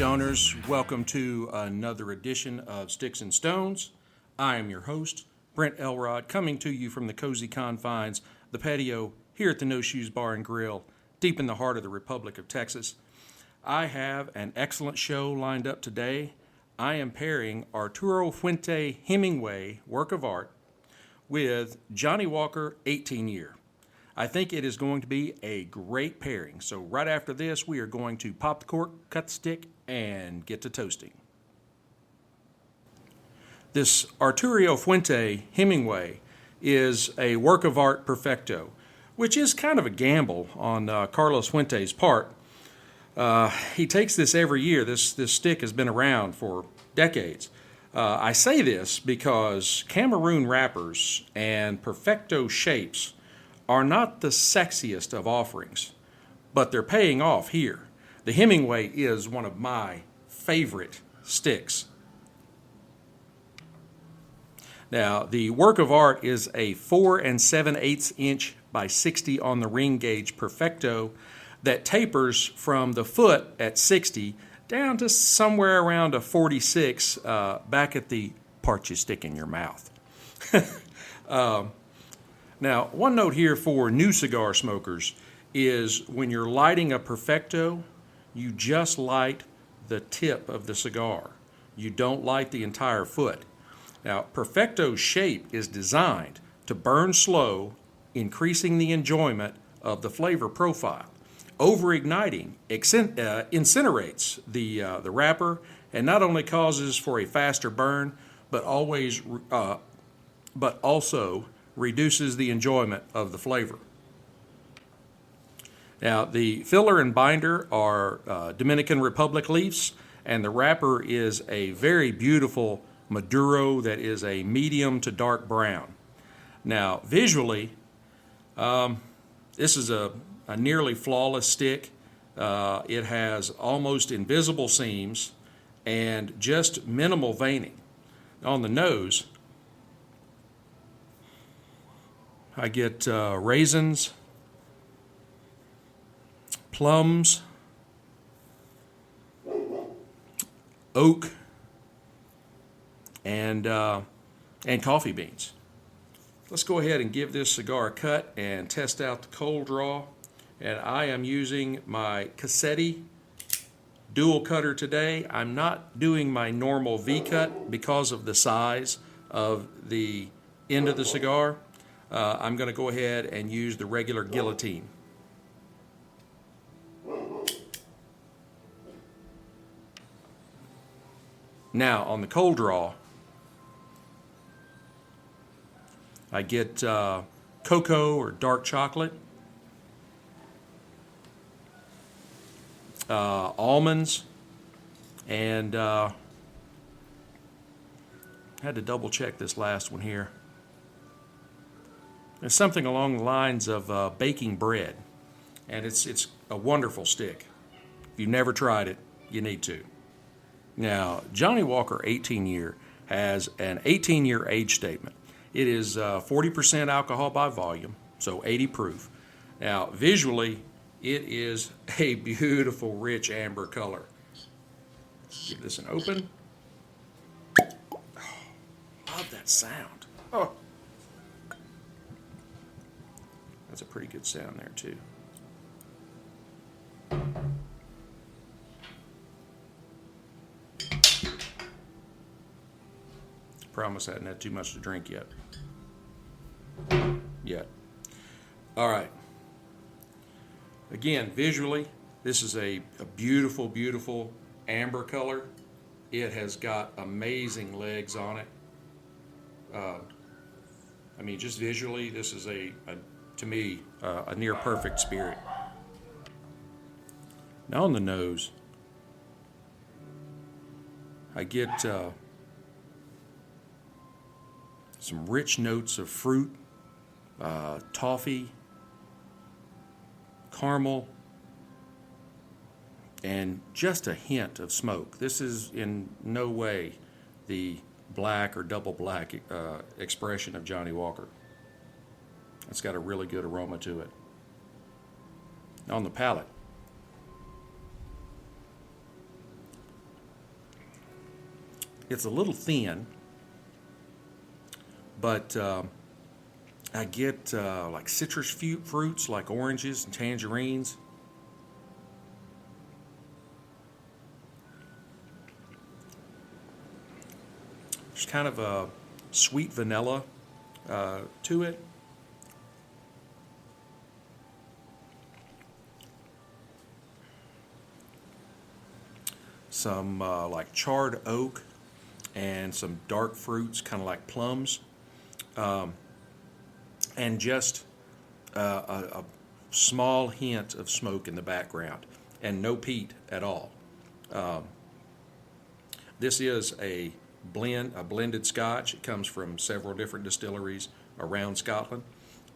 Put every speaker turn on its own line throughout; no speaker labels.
Stoners. Welcome to another edition of Sticks and Stones. I am your host, Brent Elrod, coming to you from the cozy confines, the patio here at the No Shoes Bar and Grill, deep in the heart of the Republic of Texas. I have an excellent show lined up today. I am pairing Arturo Fuente Hemingway work of art with Johnnie Walker 18-year. I think it is going to be a great pairing. So right after this, we are going to pop the cork, cut the stick, and get to toasting. This Arturo Fuente Hemingway is a work of art perfecto, which is kind of a gamble on Carlos Fuente's part. He takes this every year. This stick has been around for decades. I say this because Cameroon wrappers and perfecto shapes are not the sexiest of offerings, but they're paying off here. The Hemingway is one of my favorite sticks. Now, the work of art is a 4 7/8 inch by 60 on the ring gauge perfecto that tapers from the foot at 60 down to somewhere around a 46 back at the part you stick in your mouth. Now, one note here for new cigar smokers is when you're lighting a perfecto, you just light the tip of the cigar. You don't light the entire foot. Now, perfecto's shape is designed to burn slow, increasing the enjoyment of the flavor profile. Overigniting incinerates the wrapper and not only causes for a faster burn, but also reduces the enjoyment of the flavor. Now, the filler and binder are Dominican Republic leaves, and the wrapper is a very beautiful Maduro that is a medium to dark brown. Now, visually, this is a nearly flawless stick. It has almost invisible seams and just minimal veining. On the nose, I get raisins, plums, oak, and coffee beans. Let's go ahead and give this cigar a cut and test out the cold draw. And I am using my Cassetti dual cutter today. I'm not doing my normal V-cut because of the size of the end of the cigar. I'm going to go ahead and use the regular guillotine. Now, on the cold draw, I get cocoa or dark chocolate, almonds, and I had to double check this last one here. It's something along the lines of baking bread, and it's a wonderful stick. If you've never tried it, you need to. Now, Johnnie Walker 18-year has an 18-year age statement. It is 40% alcohol by volume, so 80 proof. Now, visually, it is a beautiful, rich amber color. Give this an open. Oh, love that sound. Oh. That's a pretty good sound there, too. Promise I hadn't had too much to drink yet. All right. Again, visually, this is a beautiful, beautiful amber color. It has got amazing legs on it. I mean, just visually, this is to me, a near perfect spirit. Now on the nose, I get some rich notes of fruit, toffee, caramel, and just a hint of smoke. This is in no way the black or double black expression of Johnnie Walker. It's got a really good aroma to it. On the palate, It's a little thin, but I get like citrus fruits like oranges and tangerines. There's kind of a sweet vanilla to it. Some like charred oak and some dark fruits, kind of like plums, and just a small hint of smoke in the background, and no peat at all. This is a blended scotch. It comes from several different distilleries around Scotland,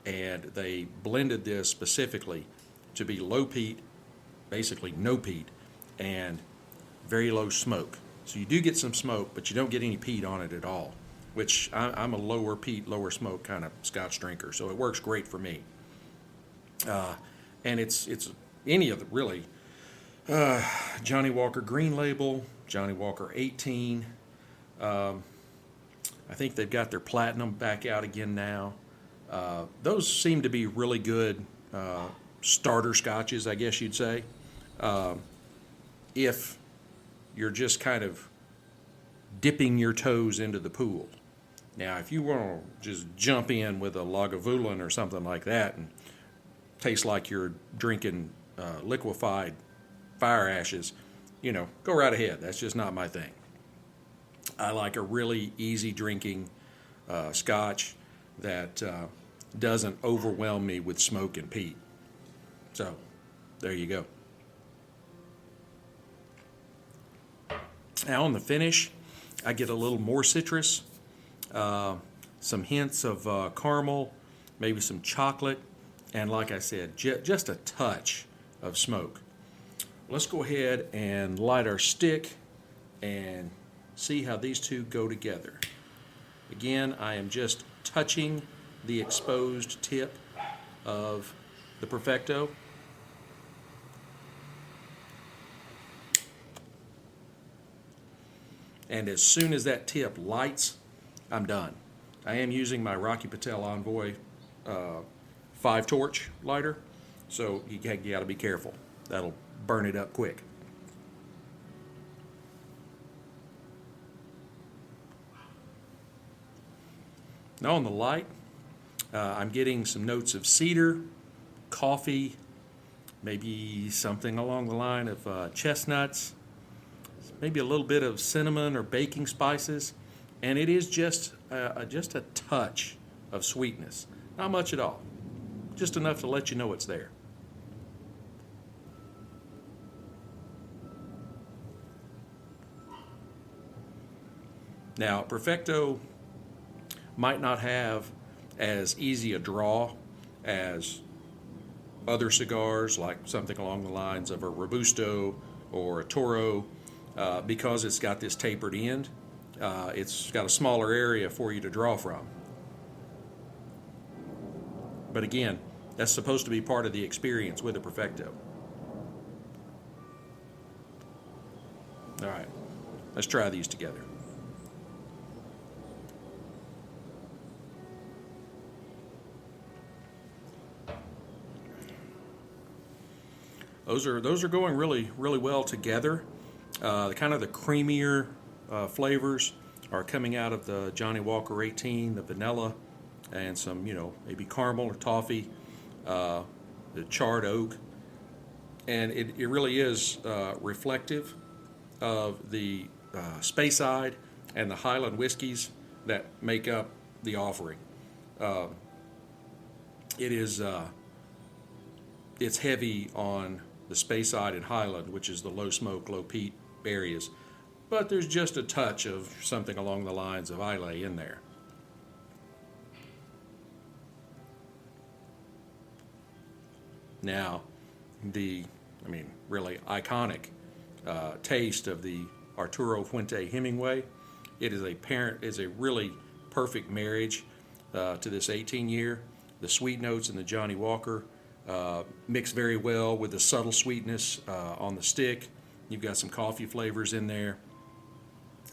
and they blended this specifically to be low peat, basically no peat, and very low smoke. So you do get some smoke, but you don't get any peat on it at all, which I'm a lower peat, lower smoke kind of scotch drinker, so it works great for me. And it's any of the really Johnnie Walker Green Label, Johnnie Walker 18. I think they've got their Platinum back out again now. Those seem to be really good starter scotches, I guess you'd say. If you're just kind of dipping your toes into the pool. Now, if you want to just jump in with a Lagavulin or something like that and taste like you're drinking liquefied fire ashes, go right ahead. That's just not my thing. I like a really easy drinking scotch that doesn't overwhelm me with smoke and peat. So, there you go. Now on the finish, I get a little more citrus, some hints of caramel, maybe some chocolate, and like I said, just a touch of smoke. Let's go ahead and light our stick and see how these two go together. Again, I am just touching the exposed tip of the Perfecto. And as soon as that tip lights, I'm done. I am using my Rocky Patel Envoy 5-torch lighter, so you got to be careful. That'll burn it up quick. Now on the light, I'm getting some notes of cedar, coffee, maybe something along the line of chestnuts, maybe a little bit of cinnamon or baking spices, and it is just a touch of sweetness. Not much at all, just enough to let you know it's there. Now, Perfecto might not have as easy a draw as other cigars, like something along the lines of a Robusto or a Toro, because it's got this tapered end. It's got a smaller area for you to draw from. But again, that's supposed to be part of the experience with a Perfecto. All right, let's try these together. Those are going really well together. Kind of the creamier flavors are coming out of the Johnnie Walker 18, the vanilla, and some maybe caramel or toffee, the charred oak, and it really is reflective of the Speyside and the Highland whiskeys that make up the offering. It's heavy on the Speyside and Highland, which is the low smoke, low peat areas, but there's just a touch of something along the lines of Islay in there. Now, the really iconic taste of the Arturo Fuente Hemingway, it is a really perfect marriage to this 18-year. The sweet notes in the Johnnie Walker mix very well with the subtle sweetness on the stick. You've got some coffee flavors in there.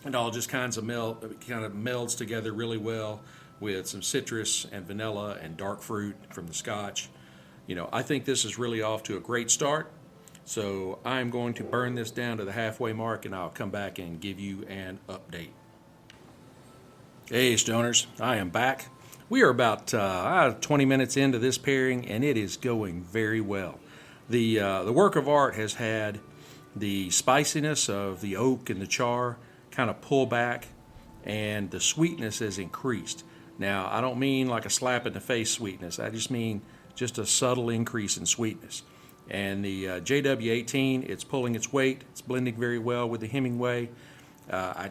It all just kind of melds together really well with some citrus and vanilla and dark fruit from the scotch. I think this is really off to a great start. So I'm going to burn this down to the halfway mark, and I'll come back and give you an update. Hey, Stoners, I am back. We are about 20 minutes into this pairing, and it is going very well. The work of art has had the spiciness of the oak and the char kind of pull back, and the sweetness has increased. Now, I don't mean like a slap in the face sweetness. I just mean just a subtle increase in sweetness. And the JW18, it's pulling its weight. It's blending very well with the Hemingway. I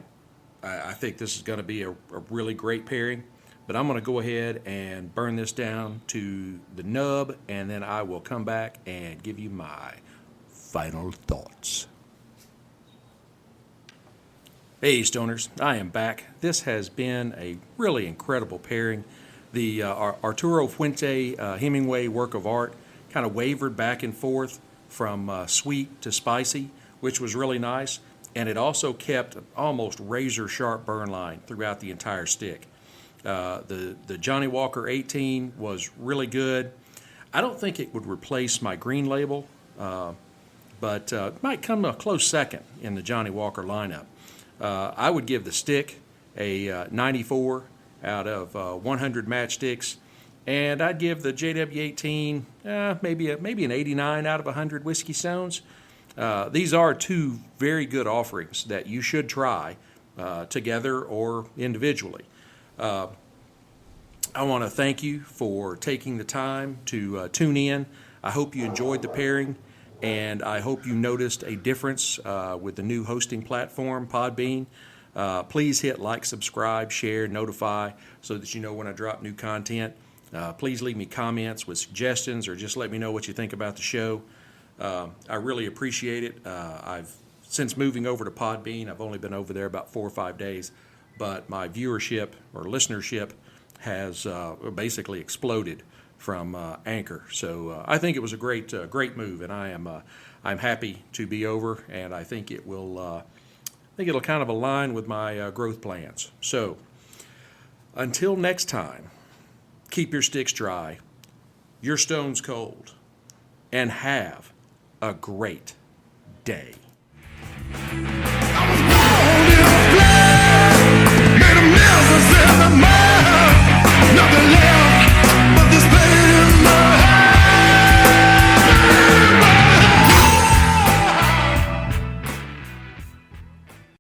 think this is going to be a really great pairing. But I'm going to go ahead and burn this down to the nub, and then I will come back and give you my final thoughts. Hey, Stoners, I am back. This has been a really incredible pairing. The Arturo Fuente Hemingway work of art kind of wavered back and forth from sweet to spicy, which was really nice. And it also kept an almost razor-sharp burn line throughout the entire stick. The Johnnie Walker 18 was really good. I don't think it would replace my green label, but it might come a close second in the Johnnie Walker lineup. I would give the stick a 94 out of 100 matchsticks, and I'd give the JW18 maybe an 89 out of 100 Whiskey Stones. These are two very good offerings that you should try together or individually. I want to thank you for taking the time to tune in. I hope you enjoyed the pairing, and I hope you noticed a difference with the new hosting platform, Podbean. Please hit like, subscribe, share, notify so that you know when I drop new content. Please leave me comments with suggestions, or just let me know what you think about the show. I really appreciate it. Since moving over to Podbean, I've only been over there about 4 or 5 days, but my viewership or listenership has basically exploded from Anchor. So I think it was a great move, and I'm happy to be over, and I think it'll kind of align with my growth plans. So until next time, keep your sticks dry, your stones cold, and have a great day.